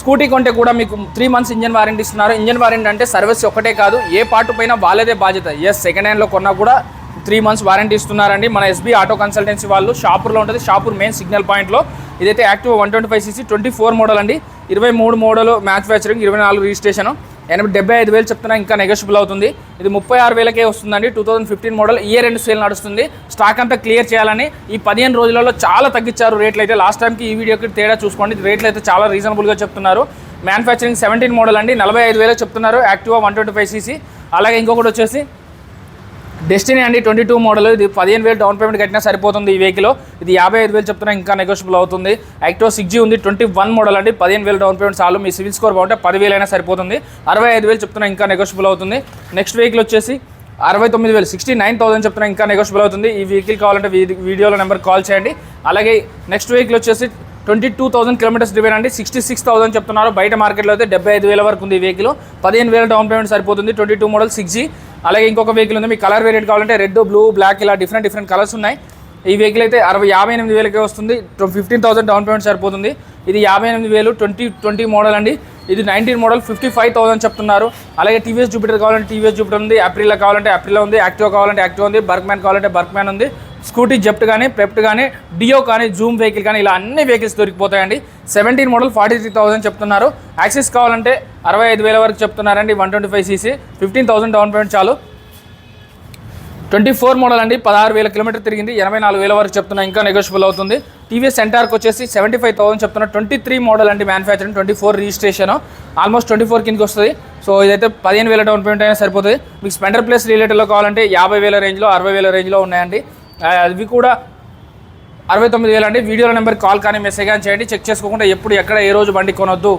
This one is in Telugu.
స్కూటీ కొంటే కూడా మీకు 3 months ఇంజన్ వారంటీ ఇస్తున్నారు. ఇంజన్ వారంటీ అంటే సర్వీస్ ఒకటే కాదు, ఏ పార్ట్ పైన వాళ్ళదే బాధ్యత. సెకండ్ హ్యాండ్లో కొన్నా కూడా 3 months వారంటీ ఇస్తున్నారండి. మన ఎస్బీ ఆటో కన్సల్టెన్సీ వాళ్ళు షాపూర్లో ఉంటుంది. షాపూర్ మెయిన్ సిగ్నల్ పాయింట్లో. ఇదైతే యాక్టివ్ 125cc 24 మోడల్ అండి. 23 మోడల్ మ్యానుఫ్యాక్చరింగ్, 24 రిజిస్ట్రేషన్. 75,000 చెప్తున్నా, ఇంకా నెగోషియబుల్ అవుతుంది. ఇది 36,000కే వస్తుందండి. 2015 మోడల్. ఇయర్ ఎండ్ సేల్ నడుస్తుంది. స్టాక్ అంతా క్లియర్ చేయాలని ఈ 15 రోజులలో చాలా తగ్గించారు రేట్లు అయితే. లాస్ట్ టైంకి ఈ వీడియోకి తేడా చూసుకోండి. రేట్లు అయితే చాలా రీజనబుల్గా చెప్తున్నారు. మ్యానుఫ్యాక్చరింగ్ 17 మోడల్ అండి. 45,000 చెప్తున్నారు. Activa 125cc. అలాగే ఇంకొకటి వచ్చేసి డెస్టినీ అండి, 22 మోడల్. ఇది 15,000 డౌన్ పేమెంట్ కట్టినా సరిపోతుంది ఈ వెహికల్. ఇది 55,000 చెప్తున్నా, ఇంకా నెగోషియబుల్ అవుతుంది. యాక్టివా 6G ఉంది, 21 మోడల్ అండి. 15,000 డౌన్ పేమెంట్ చాలు. మీ సివిల్ స్కోర్ బాగుంటే 10,000 అయినా సరిపోతుంది. 65,000 చెప్తున్నా, ఇంకా నెగోషియబుల్ అవుతుంది. నెక్స్ట్ వెహికల్ వచ్చేసి 69,000 69,000 చెప్తున్నా, ఇంకా నెగోషియబుల్ అవుతుంది. ఈ వెహికల్ కావాలంటే వీడియోలో నెంబర్ కాల్ చేయండి. అలాగే నెక్స్ట్ వెహికల్ వచ్చేసి 22,000 కిలోమీటర్స్ డ్రివెన్ అండి. 66,000 చెప్తున్నారు. బయట మార్కెట్లో అయితే 75,000 వరకు ఉంది ఈ వెహికల్. 15,000 డౌన్ పేమెంట్ సరిపోతుంది. 22 మోడల్ 6G. అలాగే ఇంకొక వెహికల్ ఉంది. మీకు కలర్ వేరియంట్ కావాలంటే రెడ్, బ్లూ, బ్లాక్ ఇలా డిఫరెంట్ కలర్స్ ఉన్నాయి. ఈ వెహికల్ అయితే 58,000కే వస్తుంది. 15,000 డౌన్ పేమెంట్ సరిపోతుంది. ఇది 58,000 2020 మోడల్ అండి. ఇది 19 మోడల్ 55,000 చెప్తున్నారు. అలాగే టీవీఎస్ జూపిటర్ కావాలంటే టీవీఎస్ జూపిటర్ ఉంది. అప్రిలా కావాలంటే అప్రిలా ఉంది. యాక్టివా కావాలంటే యాక్టివా ఉంది. బర్క్మ్యాన్ కావాలంటే బర్క్మ్యాన్ ఉంది. స్కూటీ జెప్ట్ కానీ, పెప్ట్ కానీ, డియో కానీ, జూమ్ వెహికల్ కానీ ఇలా అన్ని వెహికల్స్ దొరికిపోతాయండి. 17 మోడల్ 43,000 చెప్తున్నారు. యాక్సెస్ కావాలంటే 65,000 వరకు చెప్తున్నారండి. 125cc 15,000 డౌన్ పేమెంట్ చాలు. 24 మోడల్ అండి. 16,000 కిలోమీటర్ తిరిగింది. 84,000 వరకు చెప్తున్నా, ఇంకా నెగోషియబుల్ అవుతుంది. టీవీఎస్ సెంటార్కి వచ్చేసి 75,000 చెప్తున్నా. 23 మోడల్ అండి మ్యానుఫ్యాక్చరింగ్, 24 రిజిస్ట్రేషన్. ఆల్మోస్ట్ 24 కిందకి వస్తుంది. సో ఇదైతే 15,000 డౌన్ పేమెంట్ అయినా సరిపోతుంది. మీకు స్ప్లెండర్ ప్లస్ రిలేటెడ్లో కావాలంటే 50,000 రేంజ్లో, 60,000 రేంజ్లో ఉన్నాయండి. అవి కూడా 69,000 అండి. వీడియోలో నెంబర్ కాల్ కానీ మెసేజ్ కానీ చేయండి. చెక్ చేసుకోకుండా ఎప్పుడు ఎక్కడ ఏ రోజు బండి కొనొద్దు.